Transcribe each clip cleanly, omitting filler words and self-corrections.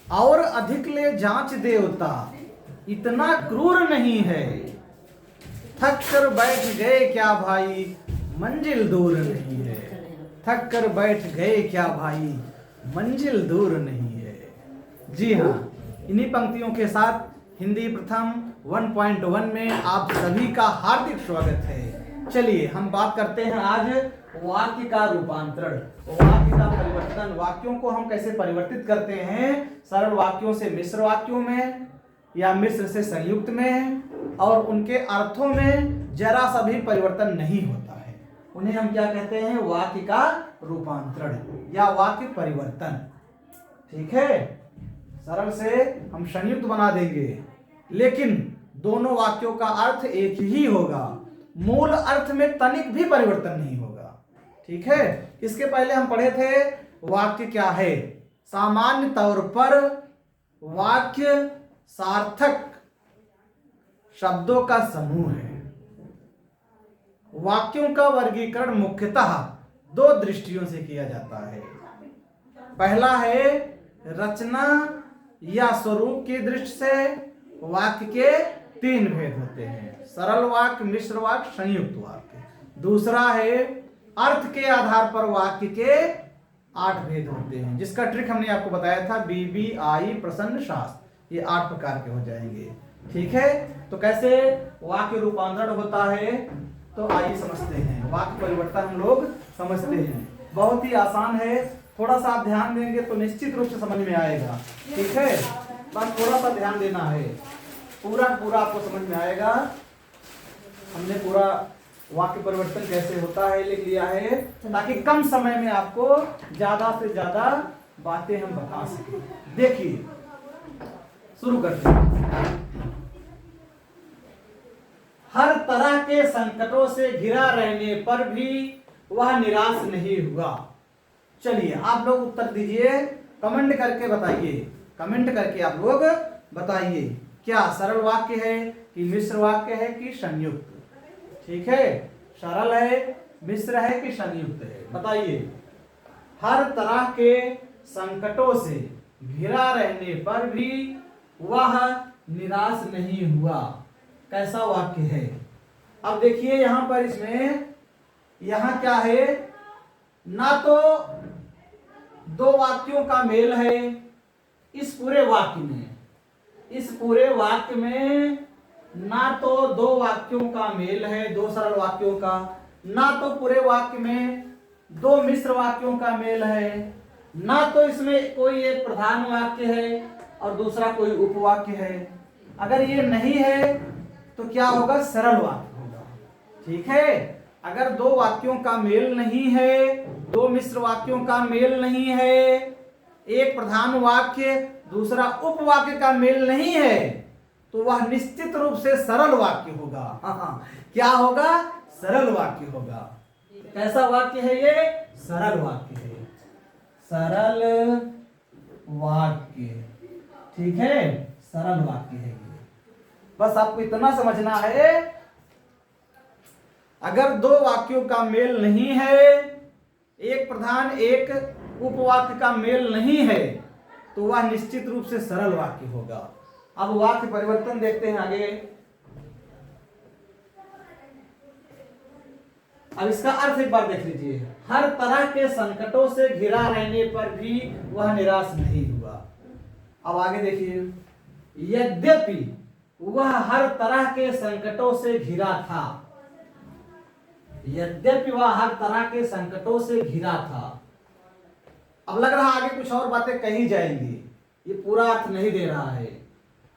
और अधिक ले जांच देवता, इतना क्रूर नहीं है। थक कर बैठ गए क्या भाई, मंजिल दूर नहीं है। थक कर बैठ गए क्या भाई, मंजिल दूर नहीं है। जी हाँ, इन्हीं पंक्तियों के साथ हिंदी प्रथम 1.1 में आप सभी का हार्दिक स्वागत है। चलिए हम बात करते हैं आज वाक्य का रूपांतरण, वाक्य का परिवर्तन। वाक्यों को हम कैसे परिवर्तित करते हैं, सरल वाक्यों से मिश्र वाक्यों में या मिश्र से संयुक्त में, और उनके अर्थों में जरा सा भी परिवर्तन नहीं होता है। उन्हें हम क्या कहते हैं, वाक्य का रूपांतरण या वाक्य परिवर्तन। ठीक है, सरल से हम संयुक्त बना देंगे, लेकिन दोनों वाक्यों का अर्थ एक ही होगा, मूल अर्थ में तनिक भी परिवर्तन नहीं होगा। ठीक है, इसके पहले हम पढ़े थे वाक्य क्या है। सामान्य तौर पर वाक्य सार्थक शब्दों का समूह है। वाक्यों का वर्गीकरण मुख्यतः दो दृष्टियों से किया जाता है। पहला है रचना या स्वरूप की दृष्टि से वाक्य के 3 भेद होते हैं, सरल वाक्य, मिश्र वाक्य, संयुक्त वाक्य। दूसरा है अर्थ के आधार पर वाक्य के 8 भेद होते हैं, जिसका ट्रिक हमने आपको बताया था, BBI प्रसन्न शास्त्र। ये 8 प्रकार के हो जाएंगे। ठीक है, तो कैसे वाक्य रूपांतरण होता है, तो आइए समझते हैं। वाक्य परिवर्तन हम लोग समझते हैं, बहुत ही आसान है। थोड़ा सा आप ध्यान देंगे तो निश्चित रूप से समझ में आएगा। ठीक है, बस थोड़ा सा ध्यान देना है, पूरा आपको समझ में आएगा। हमने पूरा वाक्य परिवर्तन कैसे होता है लिख लिया है, ताकि कम समय में आपको ज्यादा से ज्यादा बातें हम बता सकें। देखिए, शुरू करते हैं। हर तरह के संकटों से घिरा रहने पर भी वह निराश नहीं हुआ। चलिए आप लोग उत्तर दीजिए, कमेंट करके बताइए। कमेंट करके आप लोग बताइए, क्या सरल वाक्य है कि मिश्र वाक्य है कि संयुक्त। ठीक है, सरल है, मिश्र है कि संयुक्त है, बताइए। हर तरह के संकटों से घिरा रहने पर भी वह निराश नहीं हुआ, कैसा वाक्य है। अब देखिए यहां पर, इसमें यहां क्या है, ना तो 2 वाक्यों का मेल है इस पूरे वाक्य में। इस पूरे वाक्य में ना तो 2 वाक्यों का मेल है, 2 सरल वाक्यों का, ना तो पूरे वाक्य में 2 मिश्र वाक्यों का मेल है, ना तो इसमें कोई एक प्रधान वाक्य है और दूसरा कोई उपवाक्य है। अगर ये नहीं है तो क्या होगा, सरल वाक्य होगा। ठीक है, अगर 2 वाक्यों का मेल नहीं है, 2 मिश्र वाक्यों का मेल नहीं है, एक प्रधान वाक्य दूसरा उपवाक्य का मेल नहीं है, तो वह निश्चित रूप से सरल वाक्य होगा। हाँ, क्या होगा, सरल वाक्य होगा। कैसा वाक्य है ये, सरल वाक्य है, सरल वाक्य। ठीक है, सरल वाक्य है ये। बस आपको इतना समझना है, अगर 2 वाक्यों का मेल नहीं है, एक प्रधान एक उपवाक्य का मेल नहीं है, तो वह निश्चित रूप से सरल वाक्य होगा। अब वाक्य परिवर्तन देखते हैं आगे। अब इसका अर्थ एक बार देख लीजिए। हर तरह के संकटों से घिरा रहने पर भी वह निराश नहीं हुआ। अब आगे देखिए, यद्यपि वह हर तरह के संकटों से घिरा था। यद्यपि वह हर तरह के संकटों से घिरा था। अब लग रहा आगे कुछ और बातें कही जाएंगी, ये पूरा अर्थ नहीं दे रहा है।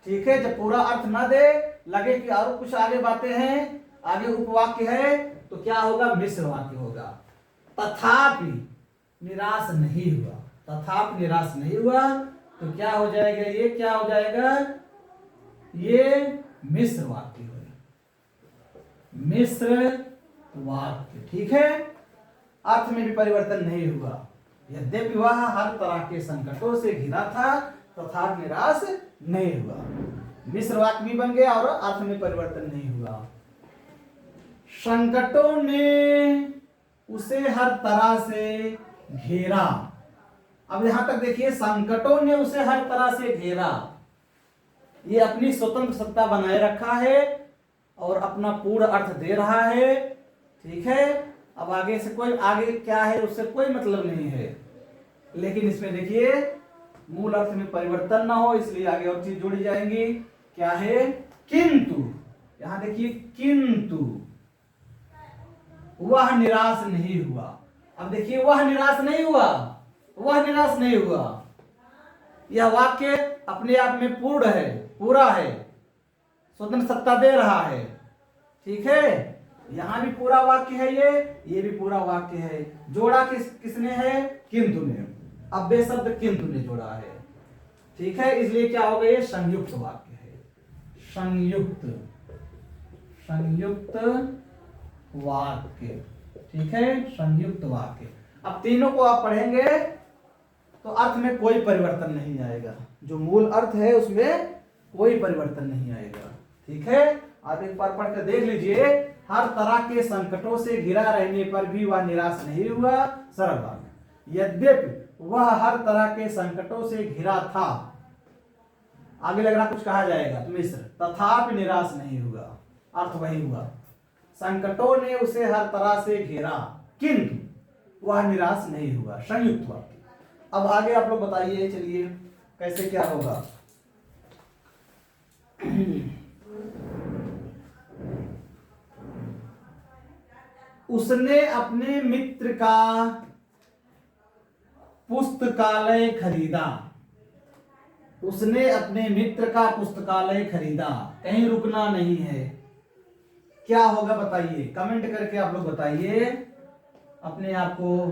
ठीक है, जब पूरा अर्थ ना दे, लगे कि और कुछ आगे बातें हैं, आगे उपवाक्य है, तो क्या होगा, मिश्र वाक्य होगा। तथापि निराश नहीं हुआ, तथापि निराश नहीं हुआ, तो क्या हो जाएगा, ये क्या हो जाएगा, ये मिश्र वाक्य होगा, मिश्र वाक्य। ठीक है, अर्थ में भी परिवर्तन नहीं हुआ। यद्यपि वह हर तरह के संकटों से घिरा था तथापि निराश नहीं हुआ। मिश्र वाक्य भी बन गया और अर्थ में परिवर्तन नहीं हुआ। संकटों ने उसे हर तरह से घेरा। अब यहां तक देखिए, संकटों ने उसे हर तरह से घेरा, ये अपनी स्वतंत्र सत्ता बनाए रखा है और अपना पूर्ण अर्थ दे रहा है। ठीक है, अब आगे से कोई आगे क्या है उससे कोई मतलब नहीं है, लेकिन इसमें देखिए मूल अर्थ में परिवर्तन ना हो इसलिए आगे और चीज जोड़ी जाएंगी। क्या है? किंतु, यहां देखिए किंतु वह निराश नहीं हुआ। अब देखिए वह निराश नहीं हुआ, वह निराश नहीं हुआ, यह वाक्य अपने आप में पूर्ण है, पूरा है, स्वतंत्र सत्ता दे रहा है। ठीक है, यहां भी पूरा वाक्य है, ये भी पूरा वाक्य है। जोड़ा किसने है? किंतु ने। अब बे शब्द किंतु ने जोड़ा है। ठीक है, इसलिए क्या होगा? ये संयुक्त वाक्य है, संयुक्त वाक्य। ठीक है, संयुक्त वाक्य। अब तीनों को आप पढ़ेंगे तो अर्थ में कोई परिवर्तन नहीं आएगा, जो मूल अर्थ है उसमें कोई परिवर्तन नहीं आएगा। ठीक है, आप एक बार पढ़ कर देख लीजिए। हर तरह के संकटों से घिरा रहने पर भी वह निराश नहीं हुआ। सरल वाक्य। यद्यपि वह हर तरह के संकटों से घिरा था, आगे लग रहा कुछ कहा जाएगा तो मिश्र, तथापि निराश नहीं हुआ, अर्थ वही हुआ। संकटों ने उसे हर तरह से घेरा किंतु वह निराश नहीं हुआ। संयुक्त वाक्य। अब आगे आप लोग बताइए, चलिए कैसे क्या होगा। उसने अपने मित्र का पुस्तकालय खरीदा, उसने अपने मित्र का पुस्तकालय खरीदा, कहीं रुकना नहीं है। क्या होगा बताइए, कमेंट करके आप लोग बताइए, अपने आप को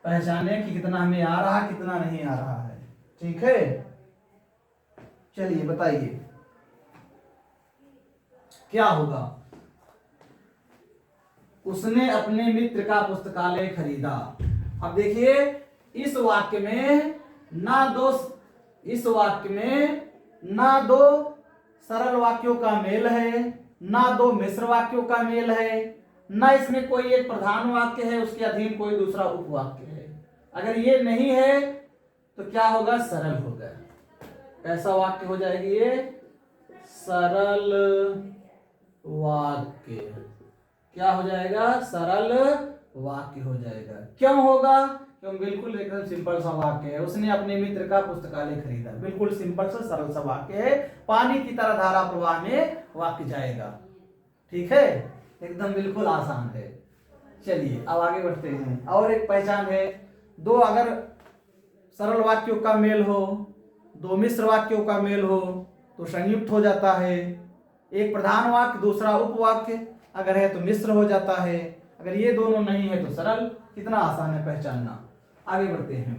पहचाने कि कितना हमें आ रहा कितना नहीं आ रहा है। ठीक है, चलिए बताइए क्या होगा। उसने अपने मित्र का पुस्तकालय खरीदा। अब देखिए इस वाक्य में इस वाक्य में ना दो सरल वाक्यों का मेल है, ना दो मिश्र वाक्यों का मेल है, ना इसमें कोई एक प्रधान वाक्य है उसके अधीन कोई दूसरा उपवाक्य है। अगर ये नहीं है तो क्या होगा? सरल होगा। कैसा वाक्य हो जाएगी ये? सरल वाक्य। क्या हो जाएगा? सरल वाक्य हो जाएगा। क्यों होगा? क्यों? बिल्कुल एकदम सिंपल सा वाक्य है। उसने अपने मित्र का पुस्तकालय खरीदा, बिल्कुल सिंपल सा सरल सा वाक्य है। पानी की तरह धारा प्रवाह में वाक्य जाएगा। ठीक है, एकदम बिल्कुल आसान है। चलिए अब आगे बढ़ते हैं। और एक पहचान है, दो अगर सरल वाक्यों का मेल हो, दो मिश्र वाक्यों का मेल हो तो संयुक्त हो जाता है। एक प्रधान वाक्य दूसरा उपवाक्य अगर है तो मिश्र हो जाता है। अगर ये दोनों नहीं है तो सरल। कितना आसान है पहचानना। आगे बढ़ते हैं।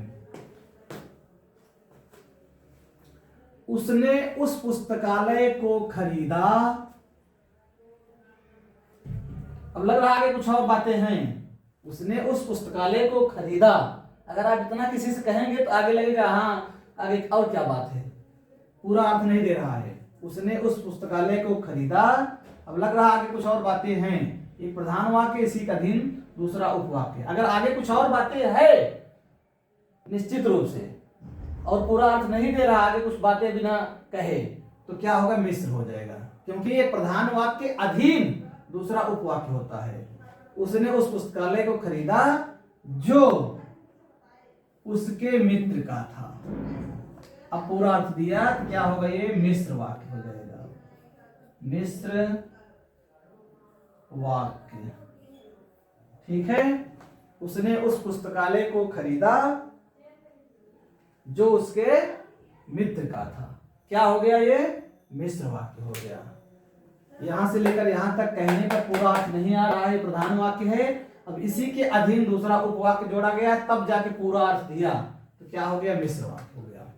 उसने उस पुस्तकालय को खरीदा। अब लग रहा आगे कुछ और बातें हैं। उसने उस पुस्तकालय को खरीदा, अगर आप इतना किसी से कहेंगे तो आगे लगेगा हाँ आगे और क्या बात है, पूरा अर्थ नहीं दे रहा है। उसने उस पुस्तकालय को खरीदा। अब लग रहा आगे कुछ और बातें हैं। एक प्रधान वाक्य, इसी का अधीन दूसरा उपवाक्य। अगर आगे कुछ और बातें है निश्चित रूप से और पूरा अर्थ नहीं दे रहा, आगे कुछ बातें बिना कहे, तो क्या होगा? मिश्र हो जाएगा, क्योंकि एक प्रधान वाक्य के अधीन दूसरा उपवाक्य होता है। उसने उस पुस्तकालय को खरीदा जो उसके मित्र का था। अब पूरा अर्थ दिया तो क्या होगा? ये मिश्र वाक्य हो जाएगा, मिश्र वाक्य। ठीक है, उसने उस पुस्तकालय को खरीदा जो उसके मित्र का था। क्या हो गया? ये मिश्र वाक्य हो गया। यहां से लेकर यहां तक कहने का पूरा अर्थ नहीं आ रहा है, प्रधान वाक्य है। अब इसी के अधीन दूसरा उपवाक्य जोड़ा गया, तब जाके पूरा अर्थ दिया, तो क्या हो गया? मिश्र वाक्य हो गया।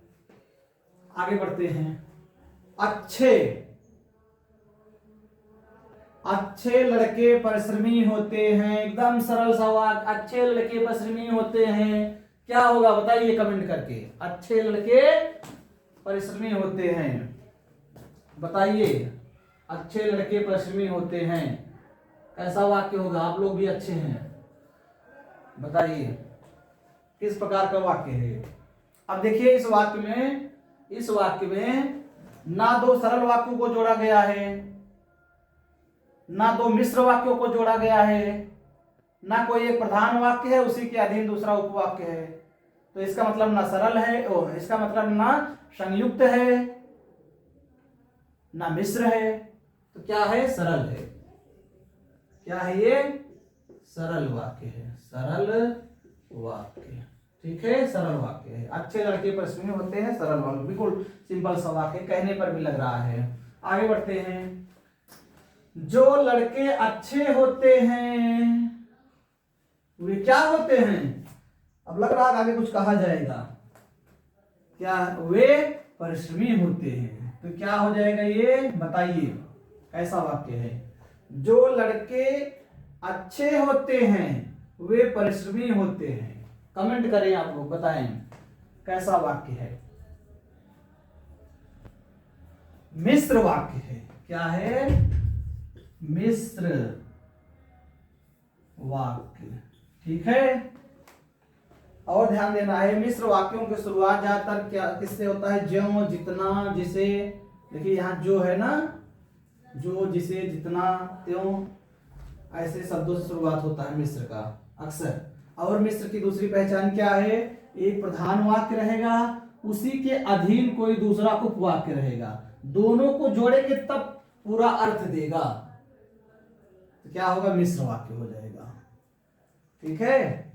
आगे बढ़ते हैं। अच्छे लड़के परिश्रमी होते हैं। एकदम सरल सा वाक्य, अच्छे लड़के परिश्रमी होते हैं। क्या होगा बताइए कमेंट करके। अच्छे लड़के परिश्रमी होते हैं, बताइए। अच्छे लड़के परिश्रमी होते हैं, ऐसा वाक्य होगा। आप लोग भी अच्छे हैं, बताइए। किस प्रकार का वाक्य है। अब देखिए इस वाक्य में ना दो सरल वाक्यों को जोड़ा गया है, ना दो मिश्र वाक्यों को जोड़ा गया है, ना कोई एक प्रधान वाक्य है उसी के अधीन दूसरा उपवाक्य है। तो इसका मतलब ना सरल है, और इसका मतलब ना संयुक्त है, ना मिश्र है, तो क्या है, सरल है। क्या है ये, सरल वाक्य है, सरल वाक्य। ठीक है, सरल वाक्य है। अच्छे लड़के प्रश्न में होते हैं सरल वाक्य, बिल्कुल सिंपल सा वाक्य, कहने पर भी लग रहा है। आगे बढ़ते हैं। जो लड़के अच्छे होते हैं वे क्या होते हैं। अब लग रहा है आगे कुछ कहा जाएगा, क्या, वे परिश्रमी होते हैं। तो क्या हो जाएगा ये, बताइए कैसा वाक्य है। जो लड़के अच्छे होते हैं वे परिश्रमी होते हैं। कमेंट करें आप लोग, बताएं कैसा वाक्य है। मिश्र वाक्य है। क्या है, मिश्र वाक्य। ठीक है, और ध्यान देना है, मिश्र वाक्यों की शुरुआत ज्यादातर क्या किससे होता है, ज्यों, जितना, जिसे। देखिए यहाँ जो है ना, जो, जिसे, जितना, त्यों, ऐसे शब्दों से शुरुआत होता है मिश्र का अक्सर। और मिश्र की दूसरी पहचान क्या है, एक प्रधान वाक्य रहेगा, उसी के अधीन कोई दूसरा उपवाक्य रहेगा, दोनों को जोड़ेंगे तब पूरा अर्थ देगा, तो क्या होगा, मिश्र वाक्य हो जाएगा। ठीक है,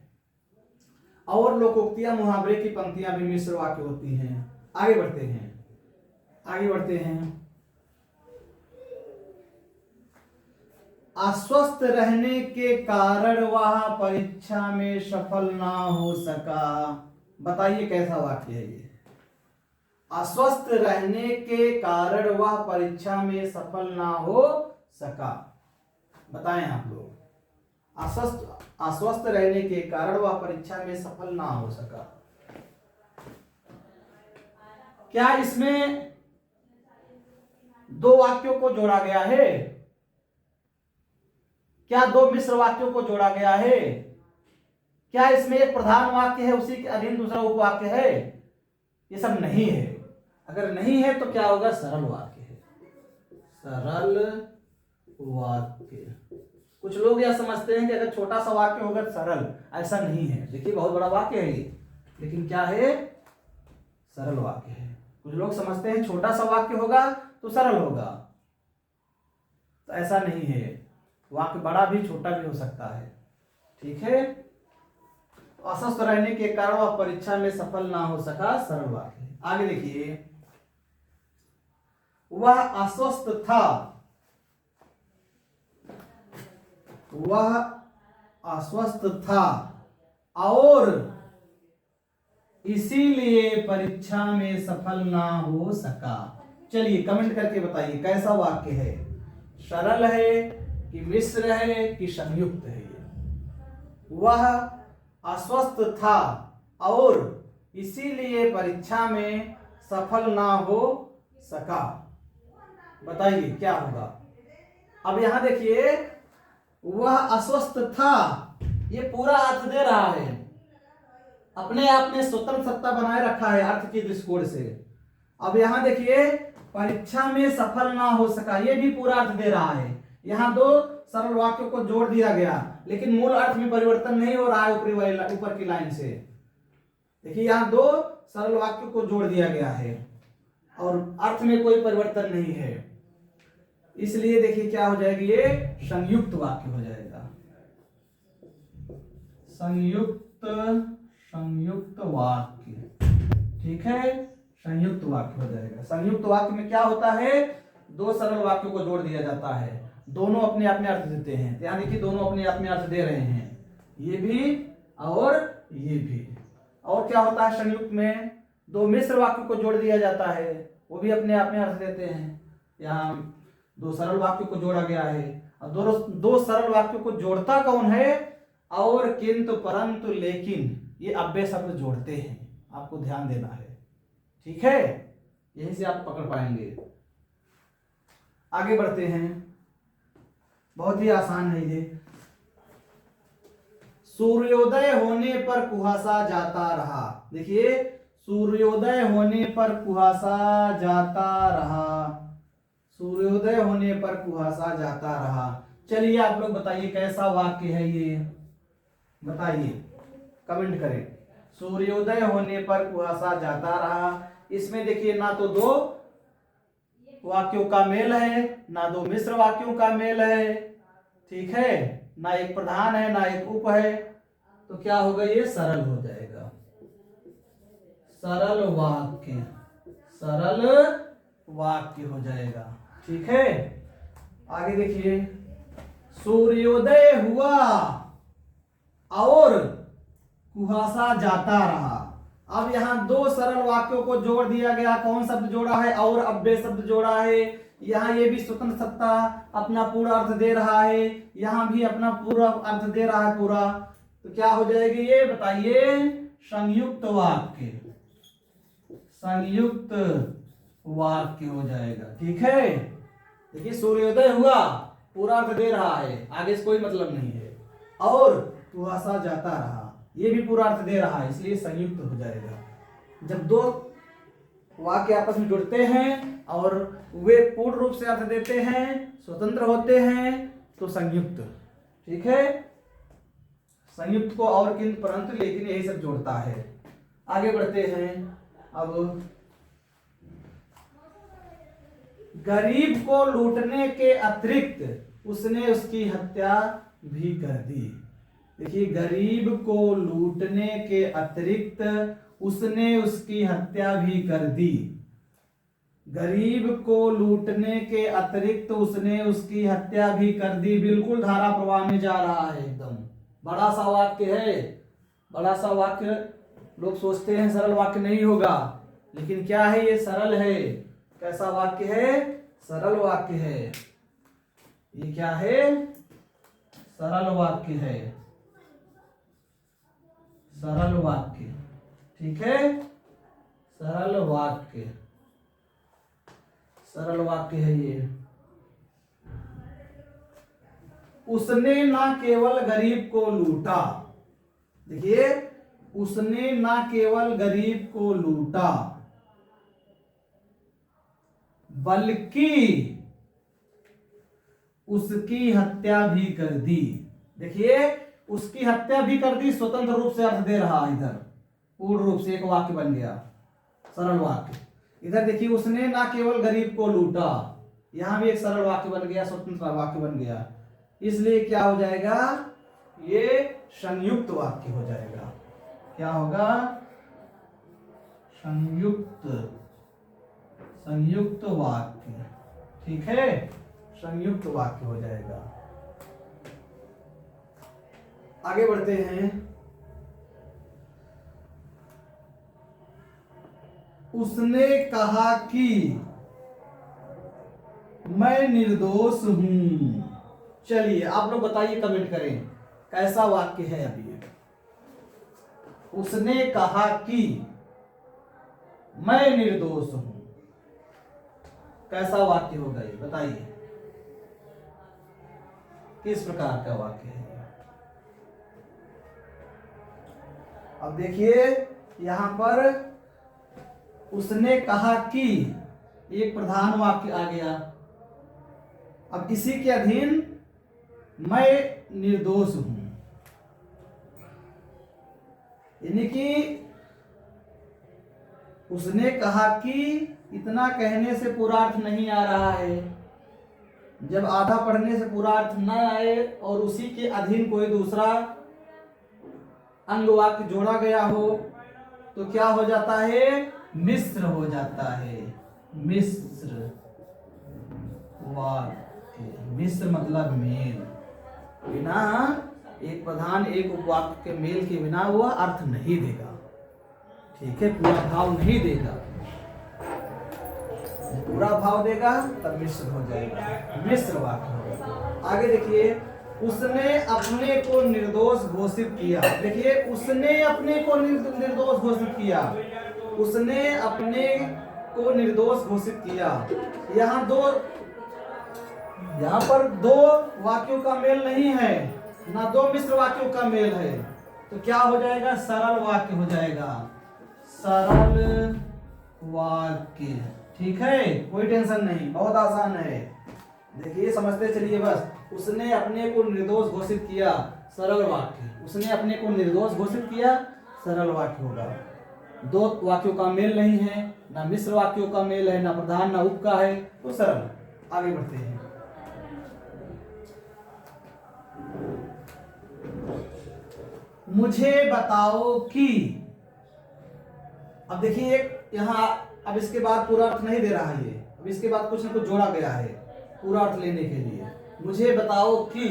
और लोकोक्तियां, मुहावरे की पंक्तियां भी मिश्र वाक्य होती हैं। आगे बढ़ते हैं। अस्वस्थ रहने के कारण वह परीक्षा में सफल ना हो सका। बताइए कैसा वाक्य है ये। अस्वस्थ रहने के कारण वह परीक्षा में सफल ना हो सका। बताएं आप लोग, अस्वस्थ रहने के कारण वह परीक्षा में सफल ना हो सका। क्या इसमें दो वाक्यों को जोड़ा गया है, क्या दो मिश्र वाक्यों को जोड़ा गया है, क्या इसमें एक प्रधान वाक्य है उसी के अधीन दूसरा उपवाक्य है, ये सब नहीं है। अगर नहीं है तो क्या होगा, सरल वाक्य है, सरल वाक्य। कुछ लोग यह समझते हैं कि अगर छोटा सा वाक्य होगा तो सरल, ऐसा नहीं है। देखिए बहुत बड़ा वाक्य है ये, लेकिन क्या है, सरल वाक्य है। कुछ लोग समझते हैं छोटा सा वाक्य होगा तो सरल होगा, तो ऐसा नहीं है, वाक्य बड़ा भी छोटा भी हो सकता है। ठीक है, अस्वस्थ रहने के कारण वह परीक्षा में सफल ना हो सका, सरल वाक्य। आगे देखिए, वह अस्वस्थ था, वह अस्वस्थ था और इसीलिए परीक्षा में सफल ना हो सका। चलिए कमेंट करके बताइए कैसा वाक्य है, सरल है कि मिश्र है कि संयुक्त है। वह अस्वस्थ था और इसीलिए परीक्षा में सफल ना हो सका। बताइए क्या होगा। अब यहां देखिए, वह अस्वस्थ था, ये पूरा अर्थ दे रहा है, अपने आप में स्वतंत्र सत्ता बनाए रखा है अर्थ के दृष्टिकोण से। अब यहां देखिए, परीक्षा में सफल ना हो सका, ये भी पूरा अर्थ दे रहा है। यहां दो सरल वाक्यों को जोड़ दिया गया, लेकिन मूल अर्थ में परिवर्तन नहीं हो रहा है ऊपर की लाइन से। देखिए यहां दो सरल वाक्यों को जोड़ दिया गया है और अर्थ में कोई परिवर्तन नहीं है, इसलिए देखिए क्या हो जाएगी, ये संयुक्त वाक्य हो जाएगा। संयुक्त वाक्य। ठीक है, संयुक्त वाक्य हो जाएगा। संयुक्त वाक्य में क्या होता है, दो सरल वाक्यों को जोड़ दिया जाता है, दोनों अपने अपने अर्थ देते हैं। ध्यान देखिए, दोनों अपने अपने अर्थ दे रहे हैं, ये भी और ये भी। और क्या होता है, संयुक्त में दो मिश्र वाक्यों को जोड़ दिया जाता है, वो भी अपने अपने अर्थ देते हैं। यहाँ दो सरल वाक्यों को जोड़ा गया है, और दो सरल वाक्यों को जोड़ता कौन है, और, किंतु, परंतु, लेकिन, ये अव्यय शब्द जोड़ते हैं, आपको ध्यान देना है। ठीक है, यहीं से आप पकड़ पाएंगे। आगे बढ़ते हैं, बहुत ही आसान है ये। सूर्योदय होने पर कुहासा जाता रहा। देखिए, सूर्योदय होने पर कुहासा जाता रहा, सूर्योदय होने पर कुहासा जाता रहा। चलिए आप लोग बताइए कैसा वाक्य है ये, बताइए, कमेंट करें। सूर्योदय होने पर कुहासा जाता रहा, इसमें देखिए ना तो दो वाक्यों का मेल है, ना दो मिश्र वाक्यों का मेल है, ठीक है, ना एक प्रधान है ना एक उप है, तो क्या होगा, ये सरल हो जाएगा, सरल वाक्य, सरल वाक्य हो जाएगा, ठीक है। आगे देखिए, सूर्योदय हुआ और कुहासा जाता रहा। अब यहाँ दो सरल वाक्यों को जोड़ दिया गया, कौन शब्द जोड़ा है, और अव्यय शब्द जोड़ा है। यहाँ ये भी स्वतंत्र सत्ता अपना पूरा अर्थ दे रहा है, यहाँ भी अपना पूरा अर्थ दे रहा है पूरा, तो क्या हो जाएगी ये बताइए, संयुक्त वाक्य, संयुक्त वाक्य हो जाएगा, ठीक है। देखिए, सूर्योदय हुआ पूरा अर्थ दे रहा है, आगे से कोई मतलब नहीं है, और कुहासा जाता रहा ये भी पूरा अर्थ दे रहा है, इसलिए संयुक्त हो जाएगा। जब दो वाक्य आपस में जुड़ते हैं और वे पूर्ण रूप से अर्थ देते हैं, स्वतंत्र होते हैं, तो संयुक्त, ठीक है। संयुक्त को और किंतु परंतु लेकिन यही सब जोड़ता है। आगे बढ़ते हैं। अब गरीब को लूटने के अतिरिक्त उसने उसकी हत्या भी कर दी। देखिए, गरीब को लूटने के अतिरिक्त उसने उसकी हत्या भी कर दी। गरीब को लूटने के अतिरिक्त उसने उसकी हत्या भी कर दी, बिल्कुल धारा प्रवाह में जा रहा है, एकदम बड़ा सा वाक्य है। बड़ा सा वाक्य लोग सोचते हैं सरल वाक्य नहीं होगा, लेकिन क्या है, ये सरल है। कैसा वाक्य है, सरल वाक्य है। ये क्या है, सरल वाक्य है, सरल वाक्य, ठीक है, सरल वाक्य, सरल वाक्य है ये। उसने ना केवल गरीब को लूटा, देखिए, उसने ना केवल गरीब को लूटा बल्कि उसकी हत्या भी कर दी। देखिए, उसकी हत्या भी कर दी, स्वतंत्र रूप से अर्थ दे रहा, इधर पूर्ण रूप से एक वाक्य बन गया, सरल वाक्य। इधर देखिए, उसने ना केवल गरीब को लूटा, यहां भी एक सरल वाक्य बन गया, स्वतंत्र वाक्य बन गया, इसलिए क्या हो जाएगा, ये संयुक्त वाक्य हो जाएगा। क्या होगा, संयुक्त, संयुक्त वाक्य, ठीक है, संयुक्त वाक्य हो जाएगा। आगे बढ़ते हैं। उसने कहा कि मैं निर्दोष हूं। चलिए आप लोग बताइए, कमेंट करें कैसा वाक्य है अभी। उसने कहा कि मैं निर्दोष हूं, कैसा वाक्य होगा ये बताइए, किस प्रकार का वाक्य है। अब देखिए, यहां पर उसने कहा कि एक प्रधान वाक्य आ गया। अब इसी के अधीन मैं निर्दोष हूं, यानी कि उसने कहा कि इतना कहने से पूरा अर्थ नहीं आ रहा है। जब आधा पढ़ने से पूरा अर्थ न आए और उसी के अधीन कोई दूसरा अंग वाक्य जोड़ा गया हो, तो क्या हो जाता है, मिश्र हो जाता है, मिश्र वाक्य। मिश्र मतलब मेल, बिना एक प्रधान एक उपवाक्य के मेल के बिना वह अर्थ नहीं देगा, ठीक है, पूरा भाव नहीं देगा। पूरा भाव देगा तब मिश्र हो जाएगा, मिश्र वाक्य होगा। आगे देखिए, उसने अपने को निर्दोष घोषित किया। देखिए, उसने अपने को निर्दोष घोषित किया, उसने अपने को निर्दोष घोषित किया। यहाँ पर दो वाक्यों का मेल नहीं है, ना दो मिश्र वाक्यों का मेल है, तो क्या हो जाएगा, सरल वाक्य हो जाएगा, सरल वाक्य। ठीक है, कोई टेंशन नहीं, बहुत आसान है। देखिए समझते चलिए बस। उसने अपने को निर्दोष घोषित किया, सरल वाक्य। उसने अपने को निर्दोष घोषित किया, सरल वाक्य होगा। दो वाक्यों का मेल नहीं है, ना मिश्र वाक्यों का मेल है, ना प्रधान ना उप का है, तो सरल। आगे बढ़ते हैं। मुझे बताओ कि, अब देखिए एक यहाँ, अब इसके बाद पूरा अर्थ नहीं दे रहा है ये, अब इसके बाद कुछ न कुछ जोड़ा गया है पूरा अर्थ लेने के लिए। मुझे बताओ कि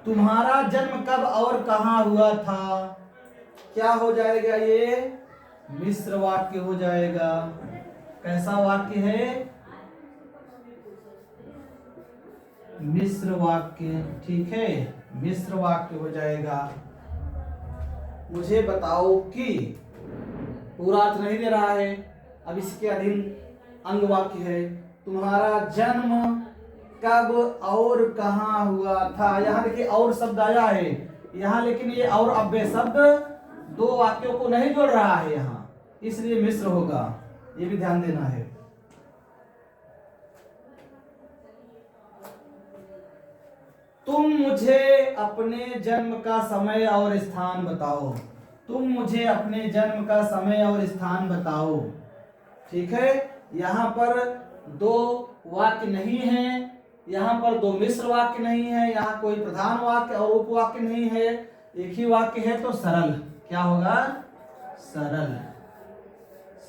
तुम्हारा जन्म कब और कहां हुआ था। क्या हो जाएगा ये, मिश्र वाक्य हो जाएगा। कैसा वाक्य है, मिश्र वाक्य। ठीक है, मिश्र वाक्य हो जाएगा। मुझे बताओ कि, पूरा अर्थ नहीं दे रहा है, अब इसके अधीन अंग वाक्य है। तुम्हारा जन्म कब और कहां हुआ था। यहाँ देखिए और शब्द आया है यहाँ, लेकिन ये और अव्यय शब्द दो वाक्यों को नहीं जोड़ रहा है यहाँ, इसलिए मिश्र होगा, ये भी ध्यान देना है। तुम मुझे अपने जन्म का समय और स्थान बताओ। तुम मुझे अपने जन्म का समय और स्थान बताओ। ठीक है, यहाँ पर दो वाक्य नहीं है, यहाँ पर दो मिश्र वाक्य नहीं है, यहाँ कोई प्रधान वाक्य और उपवाक्य नहीं है, एक ही वाक्य है, तो सरल। क्या होगा, सरल,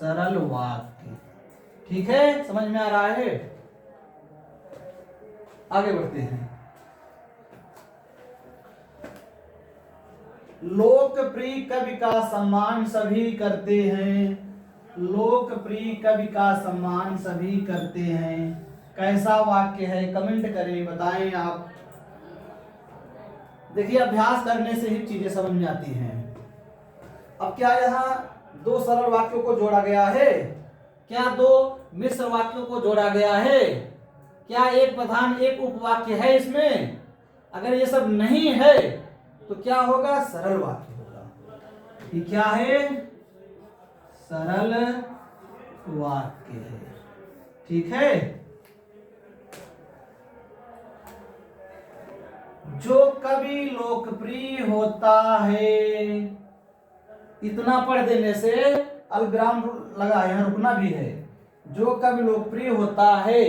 सरल वाक्य। ठीक है, समझ में आ रहा है। आगे बढ़ते हैं। लोकप्रिय कवि का सम्मान सभी करते हैं। लोकप्रिय कवि का सम्मान सभी करते हैं। कैसा वाक्य है, कमेंट करें, बताएं आप। देखिए अभ्यास करने से ही चीजें समझ में आती हैं। अब क्या यहाँ दो सरल वाक्यों को जोड़ा गया है, क्या दो मिश्र वाक्यों को जोड़ा गया है, क्या एक प्रधान एक उपवाक्य है इसमें। अगर ये सब नहीं है तो क्या होगा, सरल वाक्य होगा। ये क्या है, सरल वाक्य है। ठीक है, जो कभी लोकप्रिय होता है, इतना पढ़ देने से अलविराम लगा है, यहाँ रुकना भी है। जो कभी लोकप्रिय होता है,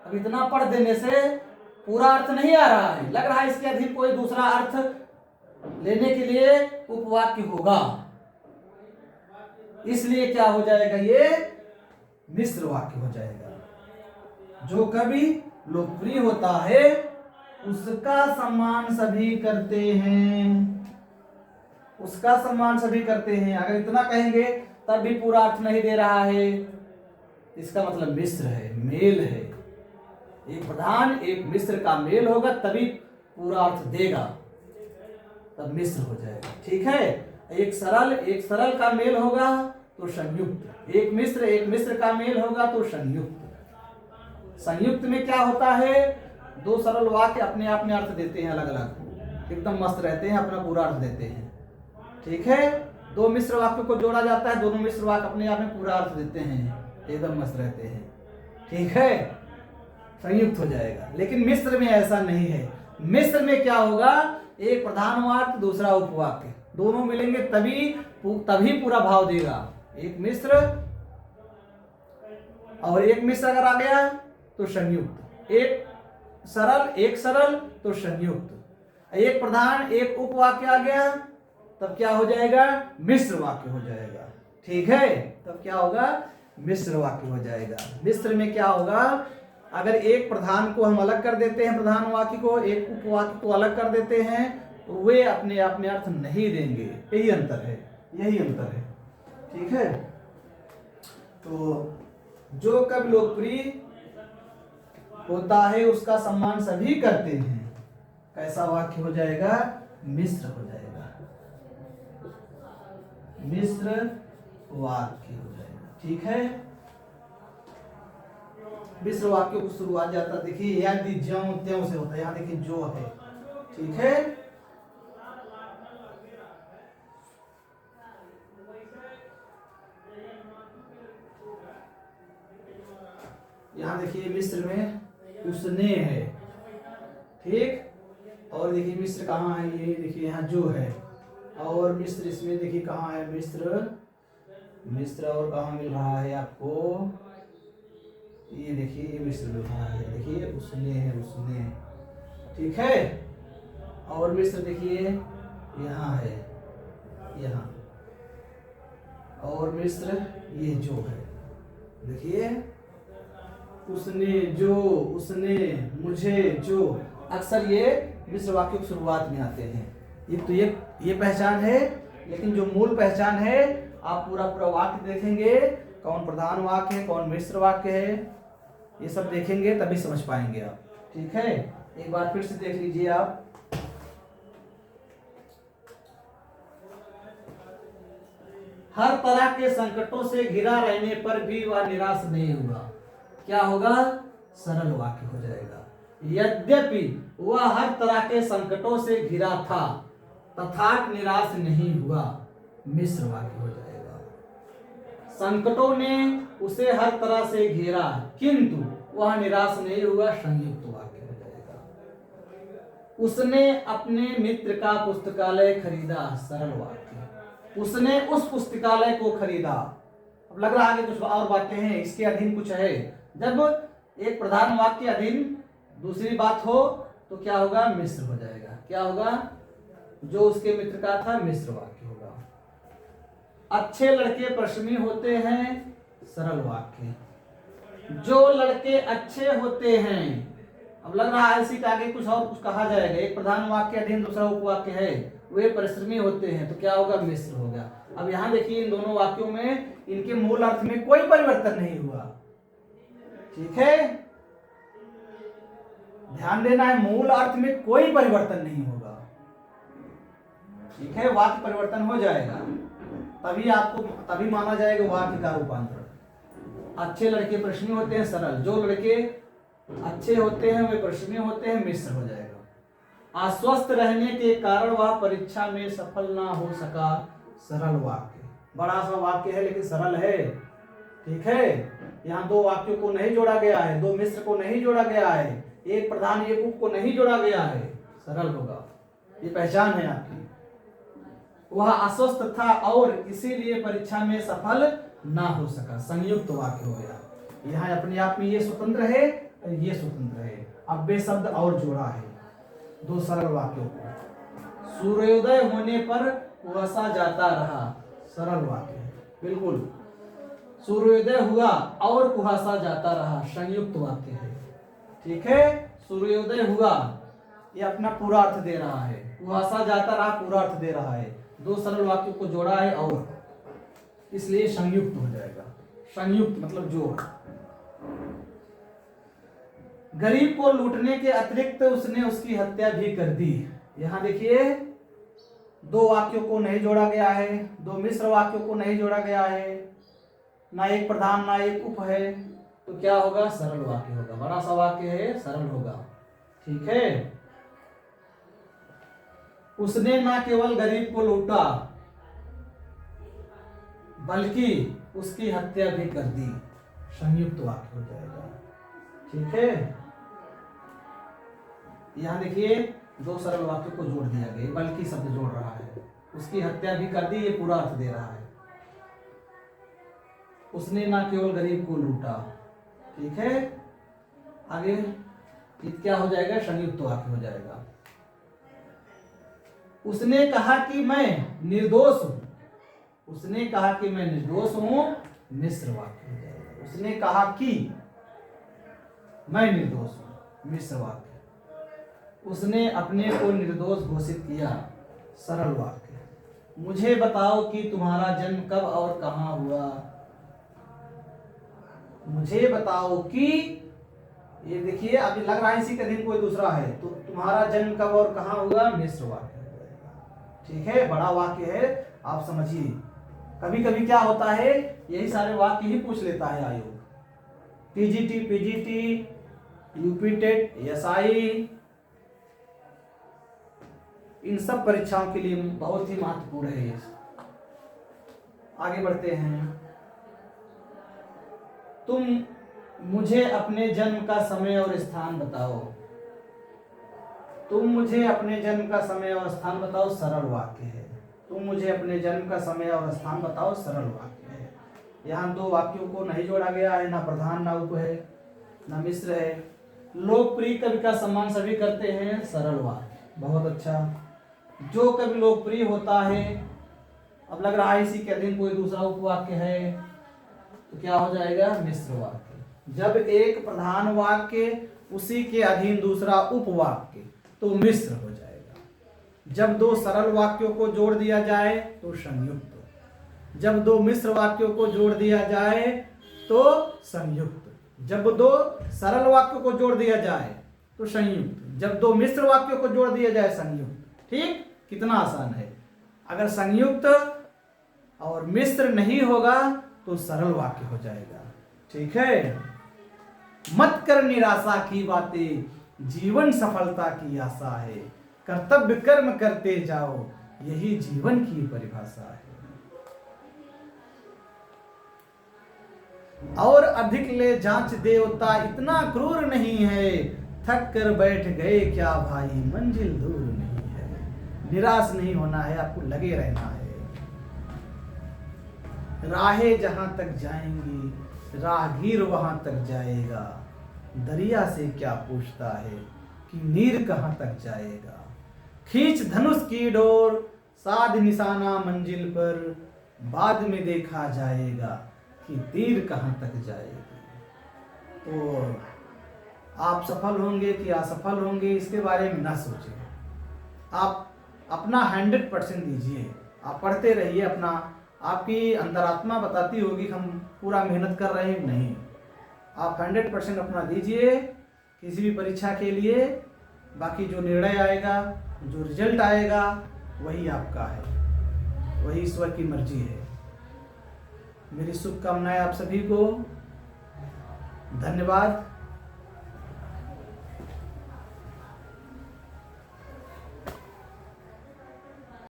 अब इतना पढ़ देने से पूरा अर्थ नहीं आ रहा है, लग रहा है इसके अधीन कोई दूसरा अर्थ लेने के लिए उपवाक्य होगा, इसलिए क्या हो जाएगा, ये मिश्र वाक्य हो जाएगा। जो कभी लोकप्रिय होता है उसका सम्मान सभी करते हैं, उसका सम्मान सभी करते हैं। अगर इतना कहेंगे तब भी पूरा अर्थ नहीं दे रहा है, इसका मतलब मिश्र है, मेल है। एक प्रधान एक मिश्र का मेल होगा तभी पूरा अर्थ देगा, तब मिश्र हो जाएगा। ठीक है, एक सरल का मेल होगा तो संयुक्त, एक मिश्र का मेल होगा तो संयुक्त। संयुक्त में क्या होता है, दो सरल वाक्य अपने आप में अर्थ देते हैं, अलग अलग एकदम मस्त रहते हैं, अपना पूरा अर्थ देते हैं। ठीक है, दो मिश्र वाक्यों को जोड़ा जाता है, दोनों मिश्र वाक्य अपने आप में पूरा अर्थ देते हैं, एकदम मस्त रहते हैं। ठीक है, संयुक्त हो जाएगा। लेकिन मिश्र में ऐसा नहीं है। मिश्र में क्या होगा, एक प्रधान वाक्य दूसरा उपवाक्य, दोनों मिलेंगे तभी पूरा भाव देगा। एक मिश्र और एक मिश्र अगर आ गया तो संयुक्त, एक सरल तो संयुक्त, एक प्रधान एक उपवाक्य आ गया तब क्या हो जाएगा, मिश्र वाक्य हो जाएगा। ठीक है, तब क्या होगा, मिश्र वाक्य हो जाएगा। मिश्र में क्या होगा, अगर एक प्रधान को हम अलग कर देते हैं, प्रधान वाक्य को, एक उपवाक्य को अलग कर देते हैं, तो वे अपने आप में अर्थ नहीं देंगे। यही अंतर है, यही अंतर है। ठीक है, तो जो कभी लोकप्रिय होता है उसका सम्मान सभी करते हैं। कैसा वाक्य हो जाएगा, मिश्र हो जाएगा, मिश्र वाक्य हो जाएगा। ठीक है, मिश्र वाक्यों को शुरुआत जाता, देखिए यदि ज्यों त्यों से होता है, यहाँ देखिए जो है। ठीक है, यहाँ देखिए मिस्र में उसने है, ठीक। और देखिए मिस्र कहाँ है, ये देखिए यहाँ जो है। और मिस्र इसमें देखिए कहाँ है, मिस्र और कहाँ मिल रहा है आपको, ये देखिए ये मिस्र मिल रहा है, देखिए उसने है, उसने, ठीक है। और मिस्र देखिए यहाँ है, यहाँ। और मिस्र ये जो है, देखिए उसने जो, उसने मुझे जो, अक्सर ये मिस्र वाक्य की शुरुआत में आते हैं। ये तो ये पहचान है, लेकिन जो मूल पहचान है आप पूरा पूरा वाक्य देखेंगे, कौन प्रधान वाक्य है, कौन मिश्र वाक्य है, ये सब देखेंगे तभी समझ पाएंगे आप, ठीक है। एक बार फिर से देख लीजिए आप। हर तरह के संकटों से घिरा रहने पर भी वह निराश नहीं हुआ। क्या होगा, सरल वाक्य हो जाएगा। यद्यपि वह हर तरह के संकटों से घिरा था तथापि निराश नहीं हुआ, मिश्र वाक्य हो जाएगा। संकटों ने उसे हर तरह से घेरा किंतु वह निराश नहीं हुआ, संयुक्त वाक्य हो जाएगा। उसने अपने मित्र का पुस्तकालय खरीदा, सरल वाक्य। उसने उस पुस्तकालय को खरीदा। अब लग रहा है कि कुछ और बातें हैं, इसके अधीन कुछ है। जब एक प्रधान वाक्य अधीन दूसरी बात हो तो क्या होगा, मिश्र हो जाएगा। क्या होगा, जो उसके मित्र का था, मिश्र वाक्य होगा। अच्छे लड़के परिश्रमी होते हैं, सरल वाक्य। जो लड़के अच्छे होते हैं, अब लग रहा है इसी के आगे कुछ और कुछ कहा जाएगा। एक प्रधान वाक्य अधीन दूसरा उपवाक्य है, वे परिश्रमी होते हैं, तो क्या होगा, मिश्र होगा। अब यहाँ देखिए इन दोनों वाक्यों में इनके मूल अर्थ में कोई परिवर्तन नहीं हुआ, ठीक है। ध्यान देना है, मूल अर्थ में कोई परिवर्तन नहीं होगा, ठीक है। वाक्य परिवर्तन हो जाएगा तभी माना जाएगा वाक्य का रूपांतरण। अच्छे लड़के परिश्रमी होते हैं, सरल। जो लड़के अच्छे होते हैं वे परिश्रमी होते हैं, मिश्र हो जाएगा। अस्वस्थ रहने के कारण वह परीक्षा में सफल ना हो सका, सरल वाक्य। बड़ा सा वाक्य है लेकिन सरल है, ठीक है। यहाँ दो वाक्यों को नहीं जोड़ा गया है, दो मिश्र को नहीं जोड़ा गया है, एक प्रधान एक उप को नहीं जोड़ा गया है, सरल होगा। ये पहचान है आपकी। वह अस्वस्थ था और इसीलिए परीक्षा में सफल ना हो सका, संयुक्त वाक्य हो गया। यहाँ अपने आप में ये स्वतंत्र है और ये स्वतंत्र है। अब बे शब्द और जोड़ा है दो सरल वाक्यों को। सूर्योदय होने पर कुआसा जाता रहा, सरल वाक्य है, बिल्कुल। सूर्योदय हुआ और कुहासा जाता रहा, संयुक्त वाक्य है, ठीक है। सूर्योदय हुआ ये अपना पूरा अर्थ दे रहा है, कुहासा जाता रहा पूरा अर्थ दे रहा है। दो सरल वाक्यों को जोड़ा है और इसलिए संयुक्त हो जाएगा। संयुक्त मतलब जोड़। गरीब को लूटने के अतिरिक्त उसने उसकी हत्या भी कर दी। यहां देखिए दो वाक्यों को नहीं जोड़ा गया है, दो मिश्र वाक्यों को नहीं जोड़ा गया है, ना एक प्रधान ना एक उप है, तो क्या होगा, सरल वाक्य होगा। बड़ा सा वाक्य है, सरल होगा, ठीक है। उसने ना केवल गरीब को लूटा बल्कि उसकी हत्या भी कर दी, संयुक्त वाक्य हो जाएगा, ठीक है। यहां देखिए दो सरल वाक्यों को जोड़ दिया गया, बल्कि शब्द जोड़ रहा है, उसकी हत्या भी कर दी, ये पूरा अर्थ दे रहा है। उसने ना केवल गरीब को लूटा, ठीक है। आगे क्या हो जाएगा, संयुक्त वाक्य हो जाएगा। उसने कहा कि मैं निर्दोष हूं, उसने कहा कि मैं निर्दोष हूं, मिश्र वाक्य हो जाएगा। उसने कहा कि मैं निर्दोष हूं, मिश्र वाक्य। उसने अपने को निर्दोष घोषित किया, सरल वाक्य। मुझे बताओ कि तुम्हारा जन्म कब और कहां हुआ। मुझे बताओ कि, ये देखिए अभी लग रहा है इसी के अधीन कोई दूसरा है, तो तुम्हारा जन्म कब और कहां हुआ, मिश्र वाक्य हो जाएगा, ठीक है। बड़ा वाक्य है, आप समझिए। कभी कभी क्या होता है, यही सारे वाक्य ही पूछ लेता है आयोग। टीजीटी, पीजीटी, यूपीटेट, एसआई, इन सब परीक्षाओं के लिए बहुत ही महत्वपूर्ण है ये। आगे बढ़ते हैं। तुम मुझे अपने जन्म का समय और स्थान बताओ। तुम मुझे अपने जन्म का समय और स्थान बताओ, सरल वाक्य है। तुम मुझे अपने जन्म का समय और स्थान बताओ, सरल वाक्य है। यहाँ दो वाक्यों को नहीं जोड़ा गया है, ना प्रधान ना उप है, ना मिश्र है। लोकप्रिय कवि का सम्मान सभी करते हैं, सरल वाक्य, बहुत अच्छा। जो कवि लोकप्रिय होता है, अब लग रहा है इसी के अधीन कोई दूसरा उपवाक्य है, तो क्या हो जाएगा, मिश्र वाक्य। जब एक प्रधान वाक्य उसी के अधीन दूसरा उपवाक्य, तो मिश्र हो जाएगा। जब दो सरल वाक्यों को जोड़ दिया जाए तो संयुक्त, जब दो मिश्र वाक्यों को जोड़ दिया जाए तो संयुक्त, जब दो सरल वाक्यों को जोड़ दिया जाए तो संयुक्त, जब दो मिश्र वाक्यों को जोड़ दिया जाए संयुक्त। ठीक, कितना आसान है। अगर संयुक्त और मिश्र नहीं होगा तो सरल वाक्य हो जाएगा। ठीक है। मत कर निराशा की बातें, जीवन सफलता की आशा है। कर्तव्य कर्म करते जाओ, यही जीवन की परिभाषा है। और अधिक ले जांच देवता, इतना क्रूर नहीं है। थक कर बैठ गए क्या भाई, मंजिल दूर नहीं है। निराश नहीं होना है, आपको लगे रहना है। राहें जहां तक जाएंगी, राहगीर वहां तक जाएगा। दरिया से क्या पूछता है कि नीर कहां तक जाएगा। खींच धनुष की डोर, साध निशाना मंजिल पर। बाद में देखा जाएगा कि तीर कहां तक जाएगी। तो आप सफल होंगे कि असफल होंगे, इसके बारे में ना सोचें। आप अपना 100% दीजिए। आप पढ़ते रहिए, अपना, आपकी अंतरात्मा बताती होगी हम पूरा मेहनत कर रहे हैं, नहीं। आप 100% अपना दीजिए किसी भी परीक्षा के लिए। बाकी जो निर्णय आएगा, जो रिजल्ट आएगा, वही आपका है, वही ईश्वर की मर्जी है। मेरी शुभकामनाएं आप सभी को। धन्यवाद।